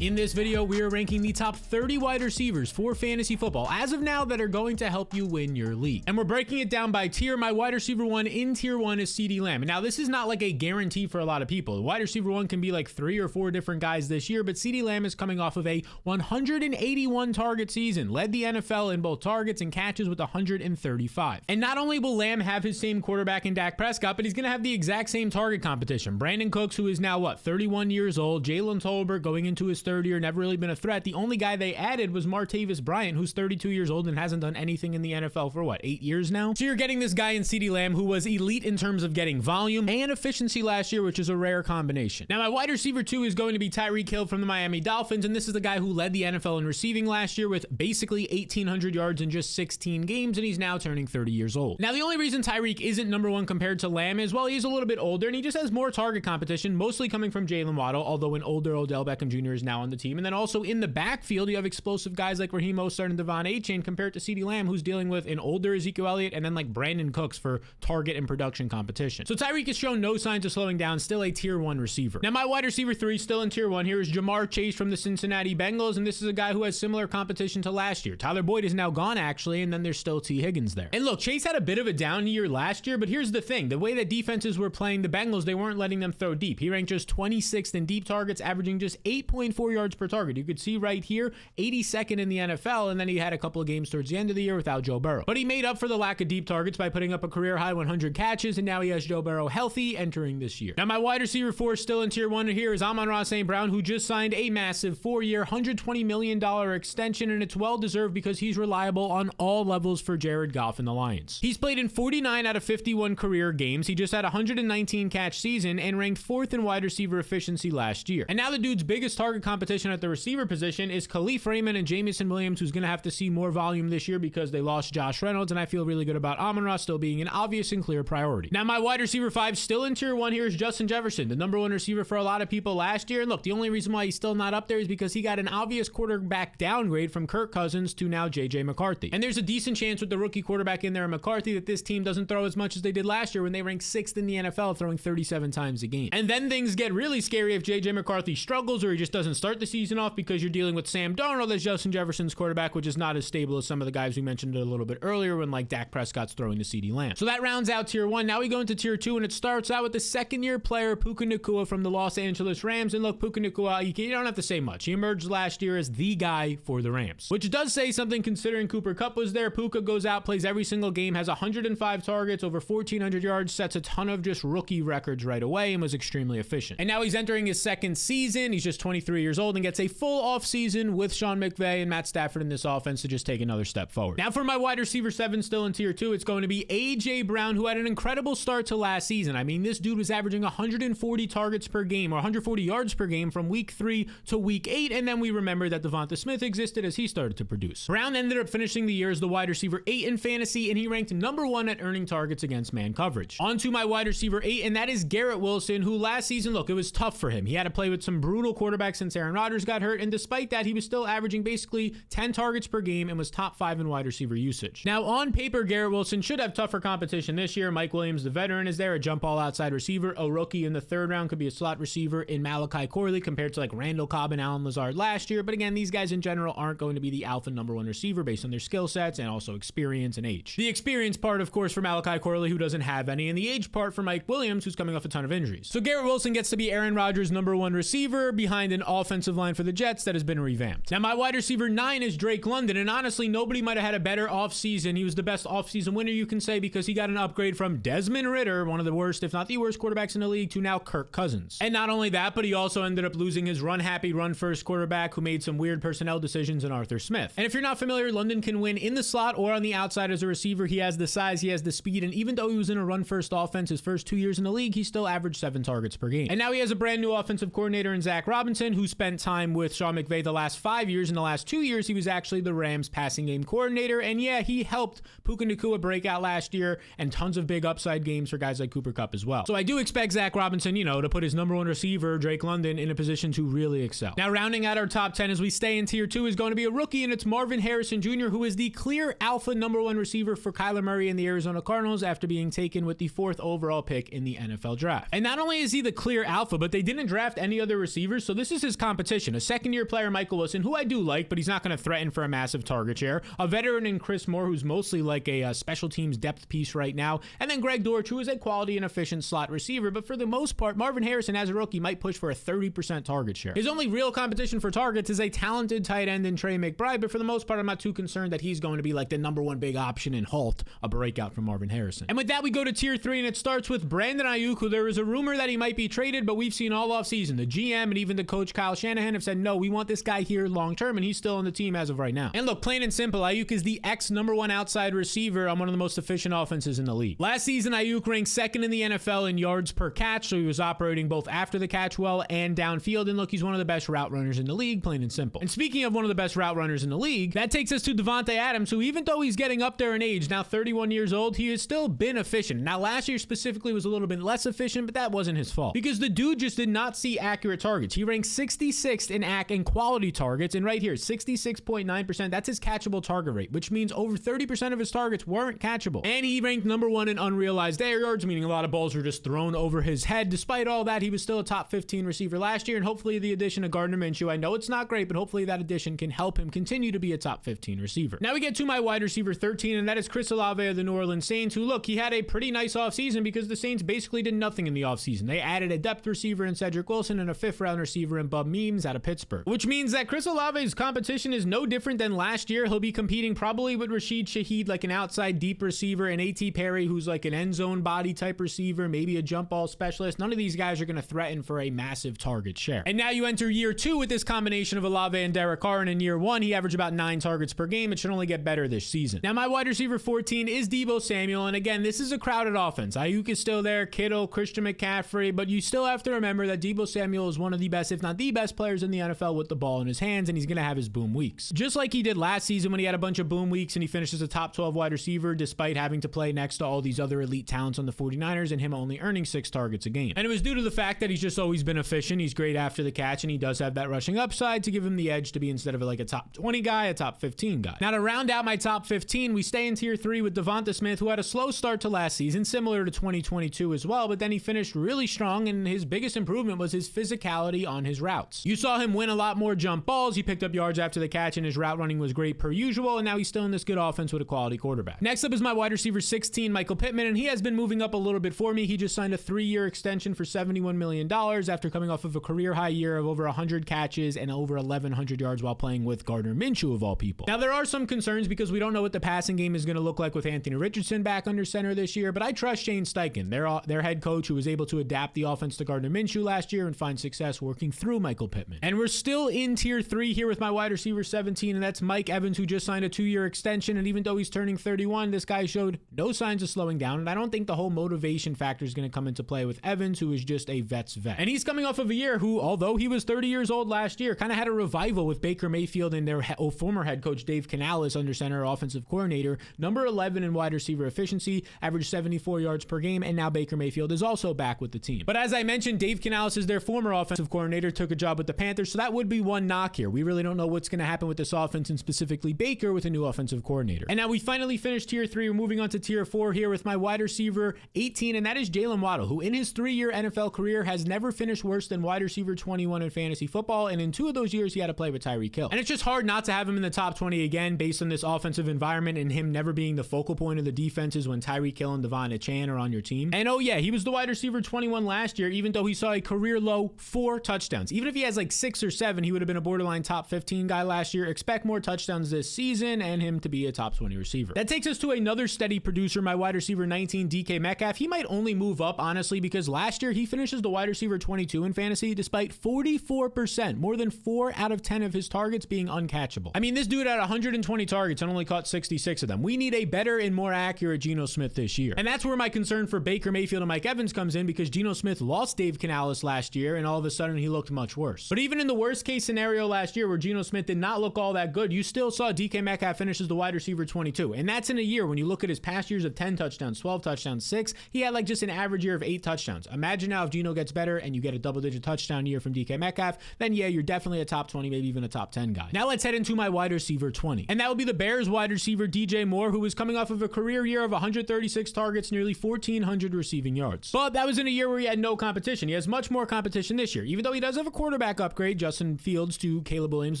In this video, we are ranking the top 30 wide receivers for fantasy football as of now that are going to help you win your league. And we're breaking it down by tier. My wide receiver one in tier one is CeeDee Lamb. And now this is not like a guarantee for a lot of people. The wide receiver one can be like 3 or 4 different guys this year, but CeeDee Lamb is coming off of a 181 target season, led the NFL in both targets and catches with 135. And not only will Lamb have his same quarterback in Dak Prescott, but he's going to have the exact same target competition. Brandon Cooks, who is now 31 years old, Jalen Tolbert going into his third year, never really been a threat. The only guy they added was Martavis Bryant, who's 32 years old and hasn't done anything in the NFL for 8 years now? So you're getting this guy in CeeDee Lamb who was elite in terms of getting volume and efficiency last year, which is a rare combination. Now my wide receiver 2 is going to be Tyreek Hill from the Miami Dolphins, and this is the guy who led the NFL in receiving last year with basically 1,800 yards in just 16 games, and he's now turning 30 years old. Now the only reason Tyreek isn't number one compared to Lamb is, well, he's a little bit older and he just has more target competition, mostly coming from Jalen Waddle, although an older Odell Beckham Jr. is now on the team. And then also in the backfield, you have explosive guys like Raheem Mostert and Devon Achane compared to CeeDee Lamb, who's dealing with an older Ezekiel Elliott and then like Brandon Cooks for target and production competition. So Tyreek has shown no signs of slowing down, still a tier 1 receiver. Now my wide receiver 3 still in tier 1 here is Jamar Chase from the Cincinnati Bengals, and this is a guy who has similar competition to last year. Tyler Boyd is now gone actually, and then there's still T. Higgins there. And look, Chase had a bit of a down year last year, but here's the thing. The way that defenses were playing the Bengals, they weren't letting them throw deep. He ranked just 26th in deep targets, averaging just 8.4 yards per target. You could see right here, 82nd in the NFL, and then he had a couple of games towards the end of the year without Joe Burrow. But he made up for the lack of deep targets by putting up a career-high 100 catches, and now he has Joe Burrow healthy entering this year. Now my wide receiver 4 still in tier 1 here is Amon-Ra St. Brown, who just signed a massive 4-year, $120 million extension, and it's well-deserved because he's reliable on all levels for Jared Goff and the Lions. He's played in 49 out of 51 career games. He just had a 119 catch season and ranked 4th in wide receiver efficiency last year. And now the dude's biggest target competition at the receiver position is Khalif Raymond and Jamison Williams, who's going to have to see more volume this year because they lost Josh Reynolds, and I feel really good about Amon-Ra still being an obvious and clear priority. Now my wide receiver 5 still in tier 1 here is Justin Jefferson, the number 1 receiver for a lot of people last year. And look, the only reason why he's still not up there is because he got an obvious quarterback downgrade from Kirk Cousins to now JJ McCarthy. And there's a decent chance with the rookie quarterback in there in McCarthy that this team doesn't throw as much as they did last year when they ranked 6th in the NFL, throwing 37 times a game. And then things get really scary if JJ McCarthy struggles or he just doesn't start the season off, because you're dealing with Sam Darnold as Justin Jefferson's quarterback, which is not as stable as some of the guys we mentioned a little bit earlier when like Dak Prescott's throwing to CeeDee Lamb. So that rounds out tier 1. Now we go into tier 2, and it starts out with the second-year player Puka Nacua from the Los Angeles Rams. And look, Puka Nacua, you don't have to say much. He emerged last year as the guy for the Rams, which does say something considering Cooper Kupp was there. Puka goes out, plays every single game, has 105 targets, over 1,400 yards, sets a ton of just rookie records right away, and was extremely efficient. And now he's entering his second season. He's just 23 years old and gets a full offseason with Sean McVay and Matt Stafford in this offense to just take another step forward. Now for my wide receiver 7 still in tier 2, it's going to be A.J. Brown, who had an incredible start to last season. I mean, this dude was averaging 140 targets per game or 140 yards per game from week 3 to week 8, and then we remember that Devonta Smith existed as he started to produce. Brown ended up finishing the year as the wide receiver 8 in fantasy, and he ranked number 1 at earning targets against man coverage. On to my wide receiver 8, and that is Garrett Wilson, who last season, look, it was tough for him. He had to play with some brutal quarterbacks since Aaron Rodgers got hurt, and despite that, he was still averaging basically 10 targets per game and was top 5 in wide receiver usage. Now, on paper, Garrett Wilson should have tougher competition this year. Mike Williams, the veteran, is there, a jump ball outside receiver. A rookie in the 3rd round could be a slot receiver in Malachi Corley compared to like Randall Cobb and Allen Lazard last year. But again, these guys in general aren't going to be the alpha number 1 receiver based on their skill sets and also experience and age. The experience part, of course, for Malachi Corley, who doesn't have any, and the age part for Mike Williams, who's coming off a ton of injuries. So Garrett Wilson gets to be Aaron Rodgers' number 1 receiver behind an offensive line for the Jets that has been revamped. Now my wide receiver 9 is Drake London, and honestly, nobody might have had a better offseason. He was the best offseason winner, you can say, because he got an upgrade from Desmond Ridder, one of the worst, if not the worst quarterbacks in the league, to now Kirk Cousins. And not only that, but he also ended up losing his run-happy, run-first quarterback who made some weird personnel decisions in Arthur Smith. And if you're not familiar, London can win in the slot or on the outside as a receiver. He has the size, he has the speed, and even though he was in a run-first offense his first 2 years in the league, he still averaged 7 targets per game. And now he has a brand new offensive coordinator in Zach Robinson, who spent time with Sean McVay the last 5 years. In the last 2 years, he was actually the Rams passing game coordinator, and yeah, he helped Puka Nacua break out last year, and tons of big upside games for guys like Cooper Kupp as well. So I do expect Zach Robinson, to put his number 1 receiver, Drake London, in a position to really excel. Now, rounding out our top 10 as we stay in tier 2 is going to be a rookie, and it's Marvin Harrison Jr., who is the clear alpha number 1 receiver for Kyler Murray and the Arizona Cardinals after being taken with the 4th overall pick in the NFL draft. And not only is he the clear alpha, but they didn't draft any other receivers, so this is his competition. A second-year player, Michael Wilson, who I do like, but he's not going to threaten for a massive target share. A veteran in Chris Moore, who's mostly like a special teams depth piece right now. And then Greg Dortch, who is a quality and efficient slot receiver. But for the most part, Marvin Harrison, as a rookie, might push for a 30% target share. His only real competition for targets is a talented tight end in Trey McBride, but for the most part, I'm not too concerned that he's going to be like the number one big option and halt a breakout from Marvin Harrison. And with that, we go to tier 3, and it starts with Brandon Ayuk, who there was a rumor that he might be traded, but we've seen all offseason. The GM and even the coach Kyle Shanahan have said, no, we want this guy here long term, and he's still on the team as of right now. And look, plain and simple, Ayuk is the number one outside receiver on one of the most efficient offenses in the league. Last season, Ayuk ranked second in the NFL in yards per catch, so he was operating both after the catch well and downfield. And look, he's one of the best route runners in the league, plain and simple. And speaking of one of the best route runners in the league, that takes us to Davante Adams, who even though he's getting up there in age, now 31 years old, he has still been efficient. Now, last year specifically was a little bit less efficient, but that wasn't his fault because the dude just did not see accurate targets. He ranked 66th in AC and quality targets, and right here, 66.9%, that's his catchable target rate, which means over 30% of his targets weren't catchable. And he ranked number 1 in unrealized air yards, meaning a lot of balls were just thrown over his head. Despite all that, he was still a top 15 receiver last year, and hopefully the addition of Gardner Minshew, I know it's not great, but hopefully that addition can help him continue to be a top 15 receiver. Now we get to my wide receiver 13, and that is Chris Olave of the New Orleans Saints, who, look, he had a pretty nice offseason because the Saints basically did nothing in the offseason. They added a depth receiver in Cedric Wilson and a 5th-round receiver in Bub Memes out of Pittsburgh, which means that Chris Olave's competition is no different than last year. He'll be competing probably with Rashid Shaheed, like an outside deep receiver, and A.T. Perry, who's like an end zone body type receiver, maybe a jump ball specialist. None of these guys are going to threaten for a massive target share. And now you enter year 2 with this combination of Olave and Derek Carr, and in year 1, he averaged about 9 targets per game. It should only get better this season. Now my wide receiver 14 is Deebo Samuel, and again, this is a crowded offense. Ayuk is still there, Kittle, Christian McCaffrey, but you still have to remember that Deebo Samuel is one of the best, if not the best players in the NFL with the ball in his hands, and he's going to have his boom weeks. Just like he did last season when he had a bunch of boom weeks and he finishes a top 12 wide receiver despite having to play next to all these other elite talents on the 49ers and him only earning 6 targets a game. And it was due to the fact that he's just always been efficient. He's great after the catch, and he does have that rushing upside to give him the edge to be, instead of like a top 20 guy, a top 15 guy. Now to round out my top 15, we stay in tier 3 with Devonta Smith, who had a slow start to last season, similar to 2022 as well, but then he finished really strong, and his biggest improvement was his physicality on his routes. You saw him win a lot more jump balls, he picked up yards after the catch, and his route running was great per usual, and now he's still in this good offense with a quality quarterback. Next up is my wide receiver 16, Michael Pittman, and he has been moving up a little bit for me. He just signed a 3-year extension for $71 million after coming off of a career high year of over 100 catches and over 1,100 yards while playing with Gardner Minshew of all people. Now there are some concerns because we don't know what the passing game is going to look like with Anthony Richardson back under center this year, but I trust Shane Steichen, their head coach, who was able to adapt the offense to Gardner Minshew last year and find success working through Michael Pittman. And we're still in tier 3 here with my wide receiver 17, and that's Mike Evans, who just signed a 2-year extension, and even though he's turning 31, this guy showed no signs of slowing down, and I don't think the whole motivation factor is going to come into play with Evans, who is just a vet's vet. And he's coming off of a year who, although he was 30 years old last year, kind of had a revival with Baker Mayfield and their former head coach Dave Canales under center, offensive coordinator, number 11 in wide receiver efficiency, averaged 74 yards per game, and now Baker Mayfield is also back with the team. But as I mentioned, Dave Canales is their former offensive coordinator, took a job with the Panthers, so that would be one knock here. We really don't know what's going to happen with this offense, and specifically Baker with a new offensive coordinator. And now we finally finished tier 3. We're moving on to tier 4 here with my wide receiver 18, and that is Jalen Waddle, who in his 3-year NFL career has never finished worse than wide receiver 21 in fantasy football, and in 2 of those years he had to play with Tyreek Hill. And it's just hard not to have him in the top 20 again based on this offensive environment and him never being the focal point of the defenses when Tyreek Hill and Devon Achane are on your team. And oh yeah, he was the wide receiver 21 last year, even though he saw a career low 4 touchdowns. Even if he has like 6 or 7, he would have been a borderline top 15 guy last year. Expect more touchdowns this season and him to be a top 20 receiver. That takes us to another steady producer, my wide receiver 19, DK Metcalf. He might only move up, honestly, because last year he finishes the wide receiver 22 in fantasy despite 44%, more than 4 out of 10 of his targets being uncatchable. I mean, this dude had 120 targets and only caught 66 of them. We need a better and more accurate Geno Smith this year. And that's where my concern for Baker Mayfield and Mike Evans comes in, because Geno Smith lost Dave Canales last year and all of a sudden he looked much worse. But even in the worst case scenario last year where Geno Smith did not look all that good, you still saw DK Metcalf finish as the wide receiver 22. And that's in a year when you look at his past years of 10 touchdowns, 12 touchdowns, 6, he had like just an average year of 8 touchdowns. Imagine now if Geno gets better and you get a double-digit touchdown year from DK Metcalf, then yeah, you're definitely a top 20, maybe even a top 10 guy. Now let's head into my wide receiver 20. And that would be the Bears wide receiver DJ Moore, who was coming off of a career year of 136 targets, nearly 1,400 receiving yards. But that was in a year where he had no competition. He has much more competition this year. Even though he does have a quarterback quarterback upgrade, Justin Fields to Caleb Williams,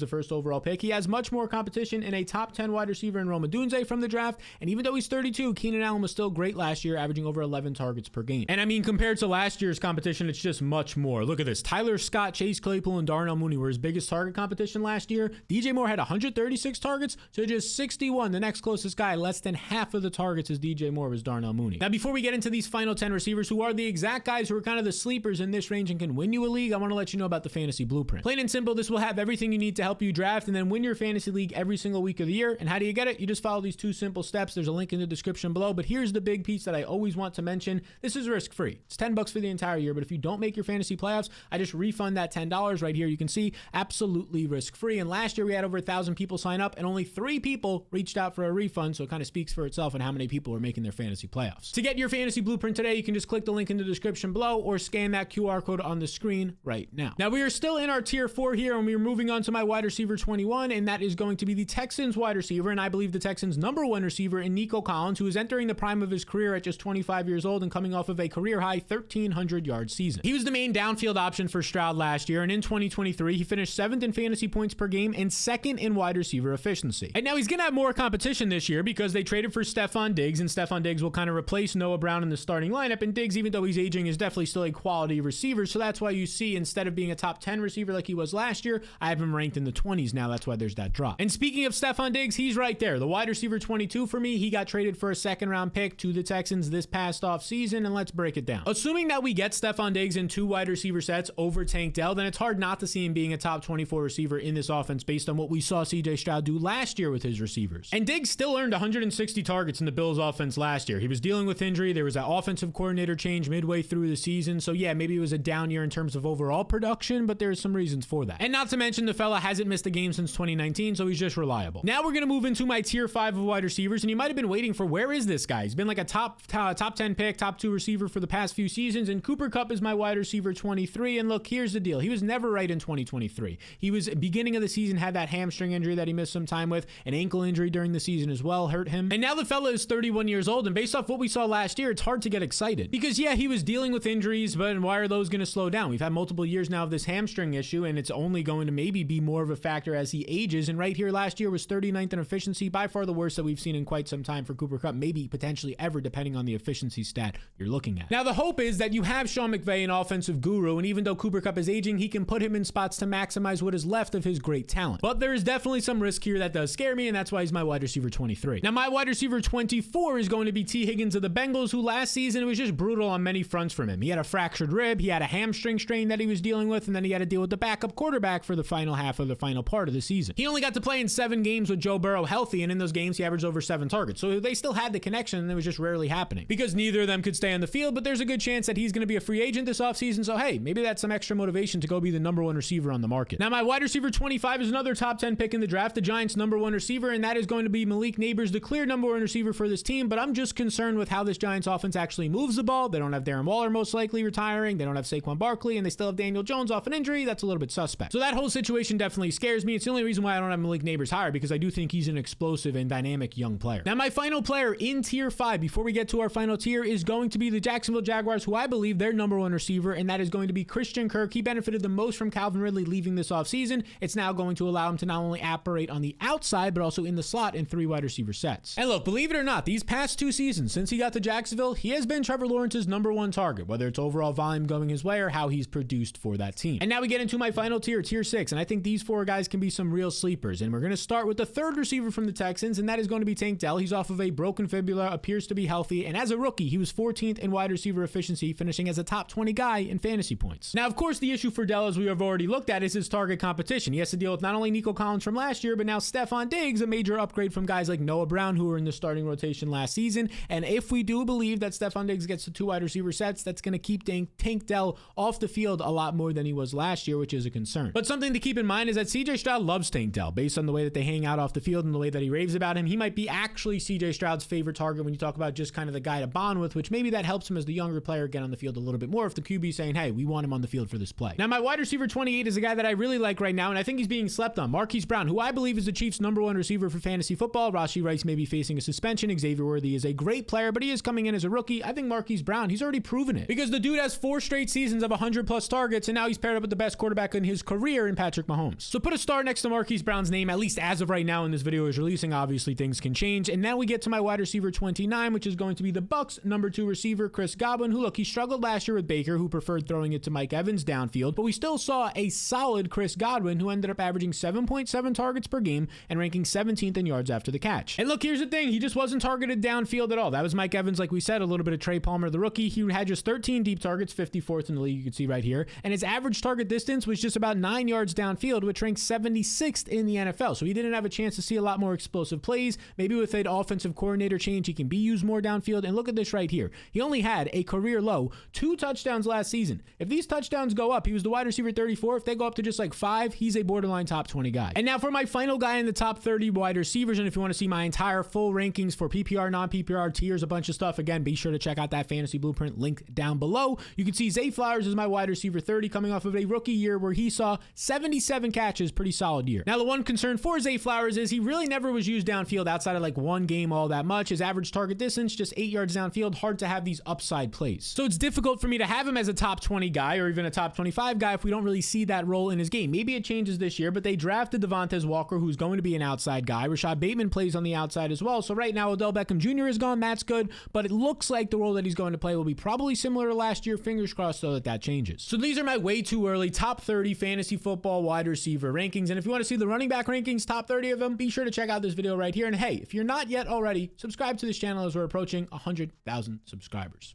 the first overall pick. He has much more competition in a top 10 wide receiver in Rome Odunze from the draft. And even though he's 32, Keenan Allen was still great last year, averaging over 11 targets per game. And I mean, compared to last year's competition, it's just much more. Look at this. Tyler Scott, Chase Claypool, and Darnell Mooney were his biggest target competition last year. DJ Moore had 136 targets to just 61. The next closest guy, less than half of the targets as DJ Moore, was Darnell Mooney. Now, before we get into these final 10 receivers, who are the exact guys who are kind of the sleepers in this range and can win you a league, I want to let you know about the Fantasy Blueprint. Plain and simple, this will have everything you need to help you draft and then win your fantasy league every single week of the year. And how do you get it? You just follow these 2 simple steps. There's a link in the description below, but here's the big piece that I always want to mention. This is risk-free. It's $10 for the entire year, but if you don't make your fantasy playoffs, I just refund that $10 right here. You can see absolutely risk-free. And last year we had over 1,000 people sign up and only 3 people reached out for a refund. So it kind of speaks for itself on how many people are making their fantasy playoffs. To get your Fantasy Blueprint today, you can just click the link in the description below or scan that QR code on the screen right now. Now we are still in our tier 4 here and we're moving on to my wide receiver 21, and that is going to be the Texans wide receiver, and I believe the Texans #1 receiver in Nico Collins, who is entering the prime of his career at just 25 years old and coming off of a career high 1,300 yard season. He was the main downfield option for Stroud last year, and in 2023 he finished 7th in fantasy points per game and 2nd in wide receiver efficiency. And now he's gonna have more competition this year because they traded for Stefon Diggs, and Stefon Diggs will kind of replace Noah Brown in the starting lineup, and Diggs, even though he's aging, is definitely still a quality receiver. So that's why you see, instead of being a top 10 receiver like he was last year, I have him ranked in the 20s now. That's why there's that drop. And speaking of Stefon Diggs, he's right there, the wide receiver 22 for me. He got traded for a 2nd round pick to the Texans this past off season, and let's break it down. Assuming that we get Stefon Diggs in 2 wide receiver sets over Tank Dell, then it's hard not to see him being a top 24 receiver in this offense based on what we saw CJ Stroud do last year with his receivers. And Diggs still earned 160 targets in the Bills offense last year. He was dealing with injury. There was that offensive coordinator change midway through the season. So yeah, maybe it was a down year in terms of overall production, but there's some reasons for that. And not to mention the fella hasn't missed a game since 2019, so he's just reliable. Now we're going to move into my tier 5 of wide receivers, and you might have been waiting for, where is this guy? He's been like a top 10 pick, top 2 receiver for the past few seasons, and Cooper Kupp is my wide receiver 23. And look, here's the deal. He was never right in 2023. He was, beginning of the season, had that hamstring injury that he missed some time with. An ankle injury during the season as well hurt him. And now the fella is 31 years old, and based off what we saw last year, it's hard to get excited. Because yeah, he was dealing with injuries, but why are those going to slow down? We've had multiple years now of this hamstring issue, and it's only going to maybe be more of a factor as he ages. And right here, last year was 39th in efficiency, by far the worst that we've seen in quite some time for Cooper Kupp, maybe potentially ever, depending on the efficiency stat you're looking at. Now the hope is that you have Sean McVay, an offensive guru, and even though Cooper Kupp is aging, he can put him in spots to maximize what is left of his great talent. But there is definitely some risk here that does scare me, and that's why he's my wide receiver 23. Now my wide receiver 24 is going to be T. Higgins of the Bengals, who last season it was just brutal on many fronts from him. He had a fractured rib, he had a hamstring strain that he was dealing with, and then he had to deal with the backup quarterback for the final half of the final part of the season. He only got to play in 7 games with Joe Burrow healthy, and in those games he averaged over 7 targets. So they still had the connection, and it was just rarely happening because neither of them could stay on the field. But there's a good chance that he's going to be a free agent this offseason. So hey, maybe that's some extra motivation to go be the #1 receiver on the market. Now my wide receiver 25 is another top 10 pick in the draft, the Giants' #1 receiver, and that is going to be Malik Neighbors, the clear #1 receiver for this team. But I'm just concerned with how this Giants offense actually moves the ball. They don't have Darren Waller most likely retiring. They don't have Saquon Barkley, and they still have Daniel Jones off an injury. That's a little bit suspect. So that whole situation definitely scares me. It's the only reason why I don't have Malik Neighbors higher, because I do think he's an explosive and dynamic young player. Now my final player in tier 5, before we get to our final tier, is going to be the Jacksonville Jaguars, who I believe their #1 receiver, and that is going to be Christian Kirk. He benefited the most from Calvin Ridley leaving this offseason. It's now going to allow him to not only operate on the outside, but also in the slot in 3 wide receiver sets. And look, believe it or not, these past 2 seasons since he got to Jacksonville, he has been Trevor Lawrence's #1 target, whether it's overall volume going his way or how he's produced for that team. And now we get into my final tier, tier 6, and I think these 4 guys can be some real sleepers. And we're going to start with the 3rd receiver from the Texans, and that is going to be Tank Dell. He's off of a broken fibula, appears to be healthy, and as a rookie, he was 14th in wide receiver efficiency, finishing as a top 20 guy in fantasy points. Now, of course, the issue for Dell, as we have already looked at, is his target competition. He has to deal with not only Nico Collins from last year, but now Stefon Diggs, a major upgrade from guys like Noah Brown, who were in the starting rotation last season. And if we do believe that Stefon Diggs gets to 2 wide receiver sets, that's going to keep Tank Dell off the field a lot more than he was last year, which is a concern. But something to keep in mind is that CJ Stroud loves Tank Dell. Based on the way that they hang out off the field and the way that he raves about him, he might be actually CJ Stroud's favorite target when you talk about just kind of the guy to bond with, which maybe that helps him as the younger player get on the field a little bit more if the QB saying, hey, we want him on the field for this play. Now, my wide receiver 28 is a guy that I really like right now, and I think he's being slept on. Marquise Brown, who I believe is the Chiefs' #1 receiver for fantasy football. Rashee Rice may be facing a suspension. Xavier Worthy is a great player, but he is coming in as a rookie. I think Marquise Brown, he's already proven it, because the dude has 4 straight seasons of 100+ targets, and now he's paired up with with the best quarterback in his career in Patrick Mahomes. So put a star next to Marquise Brown's name, at least as of right now when this video is releasing. Obviously, things can change. And now we get to my wide receiver 29, which is going to be the Bucs' number 2 receiver, Chris Godwin, who, look, he struggled last year with Baker, who preferred throwing it to Mike Evans downfield, but we still saw a solid Chris Godwin, who ended up averaging 7.7 targets per game and ranking 17th in yards after the catch. And look, here's the thing. He just wasn't targeted downfield at all. That was Mike Evans, like we said, a little bit of Trey Palmer, the rookie. He had just 13 deep targets, 54th in the league, you can see right here. And his average target distance was just about 9 yards downfield, which ranked 76th in the NFL. So he didn't have a chance to see a lot more explosive plays. Maybe with an offensive coordinator change, he can be used more downfield. And look at this right here. He only had a career low 2 touchdowns last season. If these touchdowns go up, he was the wide receiver 34. If they go up to just like 5, he's a borderline top 20 guy. And now for my final guy in the top 30 wide receivers. And if you want to see my entire full rankings for PPR, non-PPR tiers, a bunch of stuff, again, be sure to check out that fantasy blueprint linked down below. You can see Zay Flowers is my wide receiver 30, coming off of a rookie year where he saw 77 catches, pretty solid year. Now, the one concern for Zay Flowers is he really never was used downfield outside of like one game all that much. His average target distance, just 8 yards downfield, hard to have these upside plays. So it's difficult for me to have him as a top 20 guy or even a top 25 guy if we don't really see that role in his game. Maybe it changes this year, but they drafted Devontae Walker, who's going to be an outside guy. Rashad Bateman plays on the outside as well. So right now, Odell Beckham Jr. is gone. That's good, but it looks like the role that he's going to play will be probably similar to last year. Fingers crossed, though, that changes. So these are my way too early top 30 fantasy football wide receiver rankings. And if you want to see the running back rankings, top 30 of them, be sure to check out this video right here. And hey, if you're not yet already, subscribe to this channel as we're approaching 100,000 subscribers.